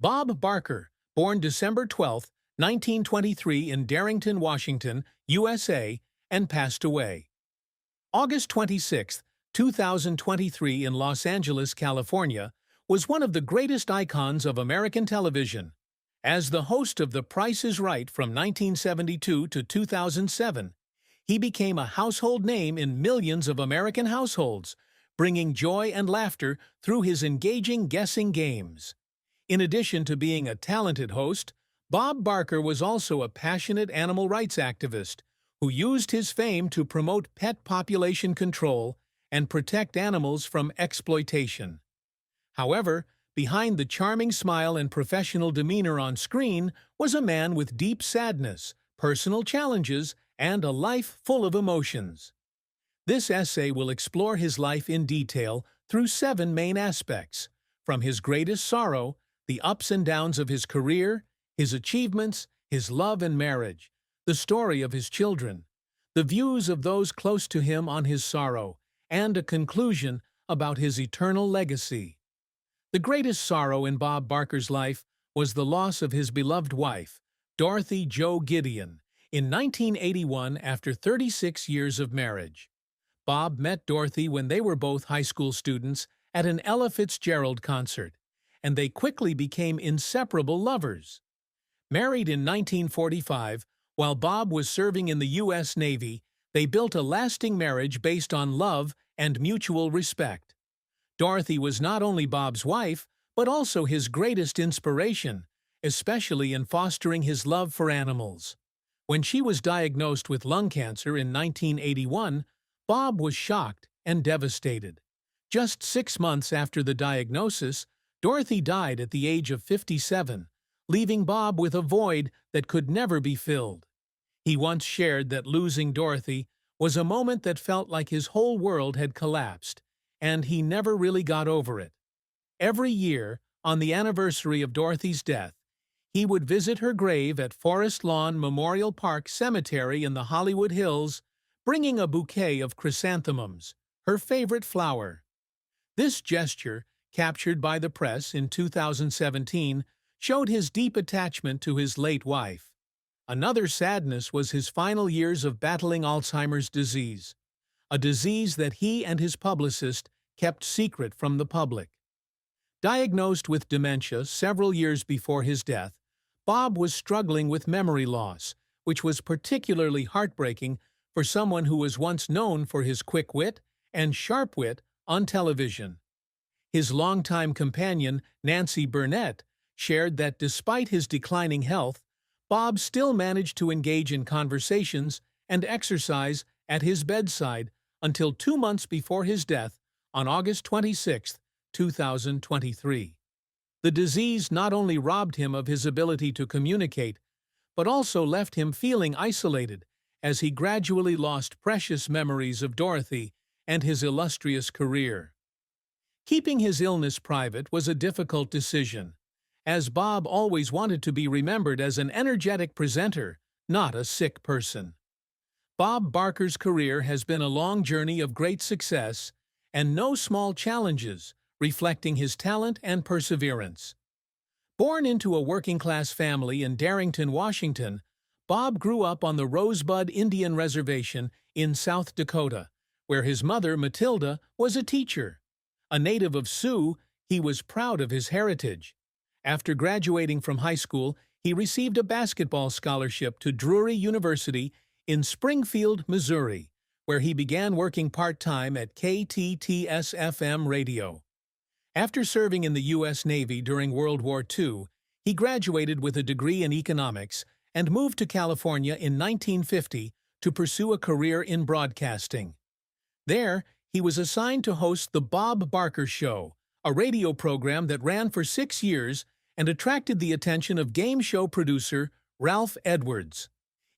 Bob Barker, born December 12, 1923 in Darrington, Washington, USA, and passed away August 26, 2023 in Los Angeles, California, was one of the greatest icons of American television. As the host of The Price is Right from 1972 to 2007, he became a household name in millions of American households, bringing joy and laughter through his engaging guessing games. In addition to being a talented host, Bob Barker was also a passionate animal rights activist who used his fame to promote pet population control and protect animals from exploitation. However, behind the charming smile and professional demeanor on screen was a man with deep sadness, personal challenges, and a life full of emotions. This essay will explore his life in detail through 7 main aspects, from his greatest sorrow, the ups and downs of his career, his achievements, his love and marriage, the story of his children, the views of those close to him on his sorrow, and a conclusion about his eternal legacy. The greatest sorrow in Bob Barker's life was the loss of his beloved wife, Dorothy Jo Gideon, in 1981 after 36 years of marriage. Bob met Dorothy when they were both high school students at an Ella Fitzgerald concert, and they quickly became inseparable lovers. Married in 1945, while Bob was serving in the U.S. Navy, they built a lasting marriage based on love and mutual respect. Dorothy was not only Bob's wife, but also his greatest inspiration, especially in fostering his love for animals. When she was diagnosed with lung cancer in 1981, Bob was shocked and devastated. Just 6 months after the diagnosis, Dorothy died at the age of 57, leaving Bob with a void that could never be filled. He once shared that losing Dorothy was a moment that felt like his whole world had collapsed, and he never really got over it. Every year, on the anniversary of Dorothy's death, he would visit her grave at Forest Lawn Memorial Park Cemetery in the Hollywood Hills, bringing a bouquet of chrysanthemums, her favorite flower. This gesture, captured by the press in 2017, showed his deep attachment to his late wife. Another sadness was his final years of battling Alzheimer's disease, a disease that he and his publicist kept secret from the public. Diagnosed with dementia several years before his death, Bob was struggling with memory loss, which was particularly heartbreaking for someone who was once known for his quick wit and sharp wit on television. His longtime companion, Nancy Burnett, shared that despite his declining health, Bob still managed to engage in conversations and exercise at his bedside until 2 months before his death on August 26, 2023. The disease not only robbed him of his ability to communicate, but also left him feeling isolated as he gradually lost precious memories of Dorothy and his illustrious career. Keeping his illness private was a difficult decision, as Bob always wanted to be remembered as an energetic presenter, not a sick person. Bob Barker's career has been a long journey of great success and no small challenges, reflecting his talent and perseverance. Born into a working-class family in Darrington, Washington, Bob grew up on the Rosebud Indian Reservation in South Dakota, where his mother, Matilda, was a teacher. A native of Sioux, he was proud of his heritage. After graduating from high school, he received a basketball scholarship to Drury University in Springfield, Missouri, where he began working part-time at KTTS-FM radio. After serving in the U.S. Navy during World War II, he graduated with a degree in economics and moved to California in 1950 to pursue a career in broadcasting. There, he was assigned to host The Bob Barker Show, a radio program that ran for 6 years and attracted the attention of game show producer Ralph Edwards.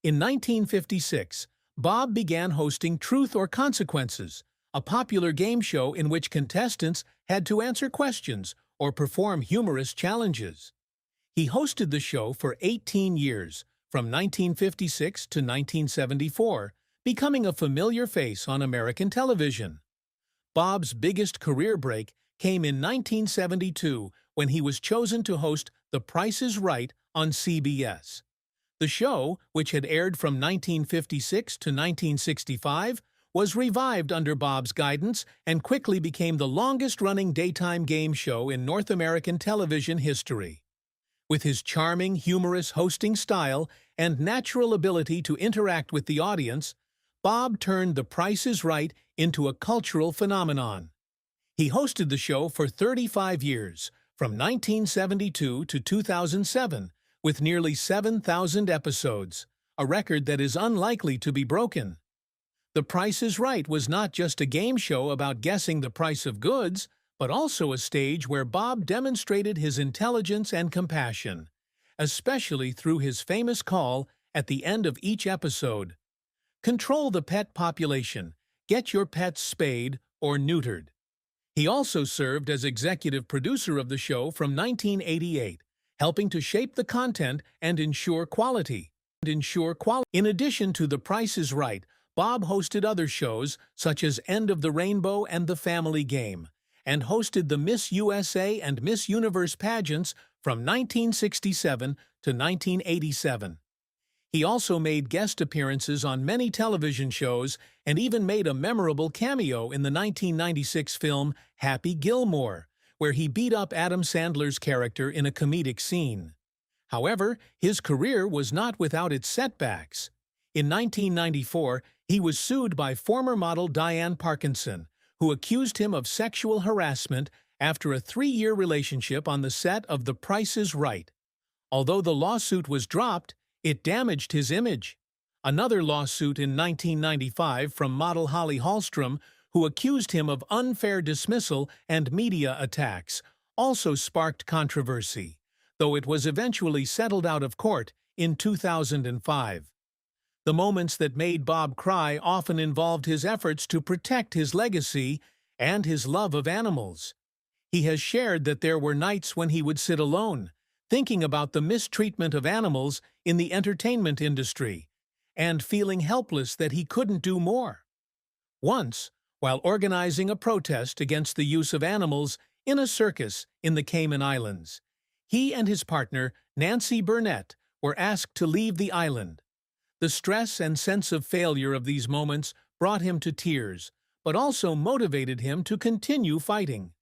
In 1956, Bob began hosting Truth or Consequences, a popular game show in which contestants had to answer questions or perform humorous challenges. He hosted the show for 18 years, from 1956 to 1974, becoming a familiar face on American television. Bob's biggest career break came in 1972 when he was chosen to host The Price is Right on CBS. The show, which had aired from 1956 to 1965, was revived under Bob's guidance and quickly became the longest-running daytime game show in North American television history. With his charming, humorous hosting style and natural ability to interact with the audience, Bob turned The Price is Right into a cultural phenomenon. He hosted the show for 35 years, from 1972 to 2007, with nearly 7,000 episodes, a record that is unlikely to be broken. The Price is Right was not just a game show about guessing the price of goods, but also a stage where Bob demonstrated his intelligence and compassion, especially through his famous call at the end of each episode: "Control the pet population. Get your pets spayed or neutered." He also served as executive producer of the show from 1988, helping to shape the content and ensure quality. In addition to The Price is Right, Bob hosted other shows such as End of the Rainbow and The Family Game, and hosted the Miss USA and Miss Universe pageants from 1967 to 1987. He also made guest appearances on many television shows and even made a memorable cameo in the 1996 film Happy Gilmore, where he beat up Adam Sandler's character in a comedic scene. However, his career was not without its setbacks. In 1994, he was sued by former model Diane Parkinson, who accused him of sexual harassment after a 3-year relationship on the set of The Price is Right. Although the lawsuit was dropped, it damaged his image. Another lawsuit in 1995 from model Holly Hallstrom, who accused him of unfair dismissal and media attacks, also sparked controversy, though it was eventually settled out of court in 2005. The moments that made Bob cry often involved his efforts to protect his legacy and his love of animals. He has shared that there were nights when he would sit alone, thinking about the mistreatment of animals in the entertainment industry, and feeling helpless that he couldn't do more. Once, while organizing a protest against the use of animals in a circus in the Cayman Islands, he and his partner, Nancy Burnett, were asked to leave the island. The stress and sense of failure of these moments brought him to tears, but also motivated him to continue fighting.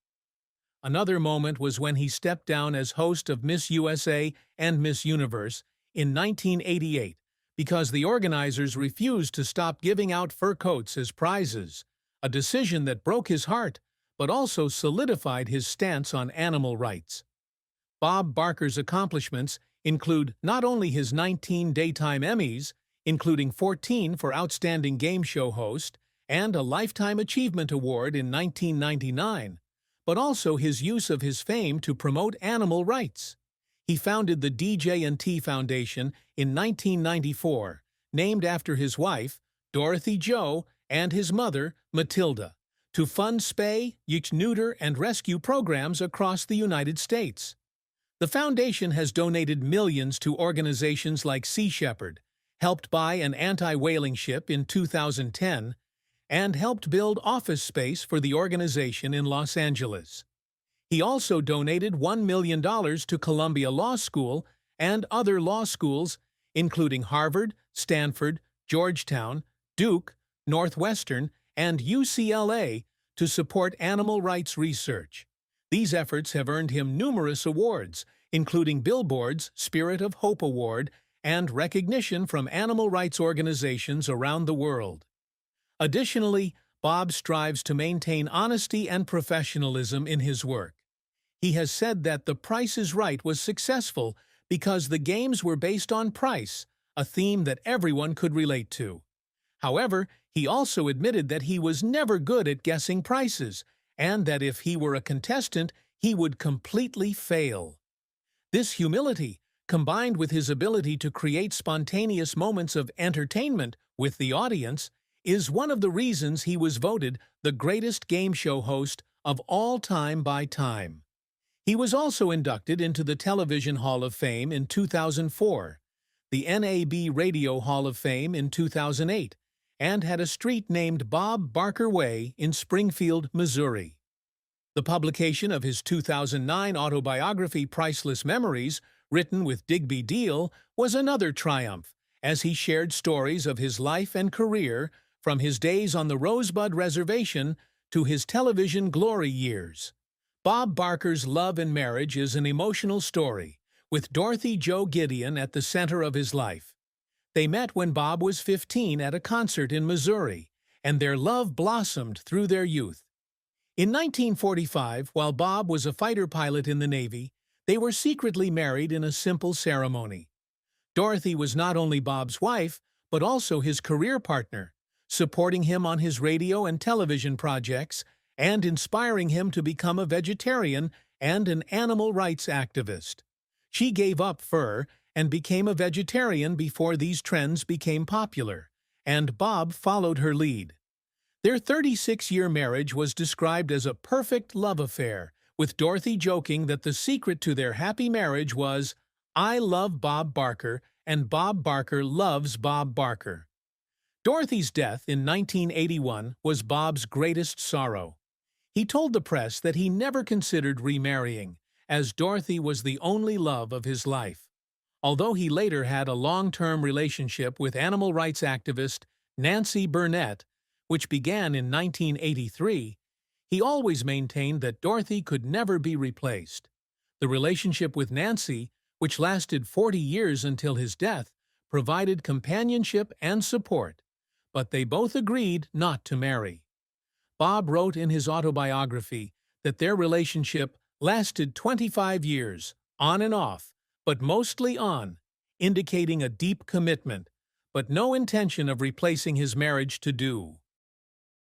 Another moment was when he stepped down as host of Miss USA and Miss Universe in 1988 because the organizers refused to stop giving out fur coats as prizes, a decision that broke his heart but also solidified his stance on animal rights. Bob Barker's accomplishments include not only his 19 daytime Emmys, including 14 for Outstanding Game Show Host and a Lifetime Achievement Award in 1999, but also his use of his fame to promote animal rights. He founded the DJ&T Foundation in 1994, named after his wife, Dorothy Jo, and his mother, Matilda, to fund spay, neuter, and rescue programs across the United States. The foundation has donated millions to organizations like Sea Shepherd, helped buy an anti-whaling ship in 2010, and helped build office space for the organization in Los Angeles. He also donated $1 million to Columbia Law School and other law schools, including Harvard, Stanford, Georgetown, Duke, Northwestern, and UCLA, to support animal rights research. These efforts have earned him numerous awards, including Billboard's Spirit of Hope Award and recognition from animal rights organizations around the world. Additionally, Bob strives to maintain honesty and professionalism in his work. He has said that The Price is Right was successful because the games were based on price, a theme that everyone could relate to. However, he also admitted that he was never good at guessing prices, and that if he were a contestant, he would completely fail. This humility, combined with his ability to create spontaneous moments of entertainment with the audience, is one of the reasons he was voted the greatest game show host of all time by Time. He was also inducted into the Television Hall of Fame in 2004, the NAB Radio Hall of Fame in 2008, and had a street named Bob Barker Way in Springfield, Missouri. The publication of his 2009 autobiography Priceless Memories, written with Digby Deal, was another triumph, as he shared stories of his life and career from his days on the Rosebud Reservation to his television glory years. Bob Barker's love and marriage is an emotional story, with Dorothy Jo Gideon at the center of his life. They met when Bob was 15 at a concert in Missouri, and their love blossomed through their youth. In 1945, while Bob was a fighter pilot in the Navy, they were secretly married in a simple ceremony. Dorothy was not only Bob's wife, but also his career partner, supporting him on his radio and television projects and inspiring him to become a vegetarian and an animal rights activist. She gave up fur and became a vegetarian before these trends became popular, and Bob followed her lead. Their 36-year marriage was described as a perfect love affair, with Dorothy joking that the secret to their happy marriage was, "I love Bob Barker, and Bob Barker loves Bob Barker." Dorothy's death in 1981 was Bob's greatest sorrow. He told the press that he never considered remarrying, as Dorothy was the only love of his life. Although he later had a long-term relationship with animal rights activist Nancy Burnett, which began in 1983, he always maintained that Dorothy could never be replaced. The relationship with Nancy, which lasted 40 years until his death, provided companionship and support, but they both agreed not to marry. Bob wrote in his autobiography that their relationship lasted 25 years, on and off, but mostly on, indicating a deep commitment, but no intention of replacing his marriage to do.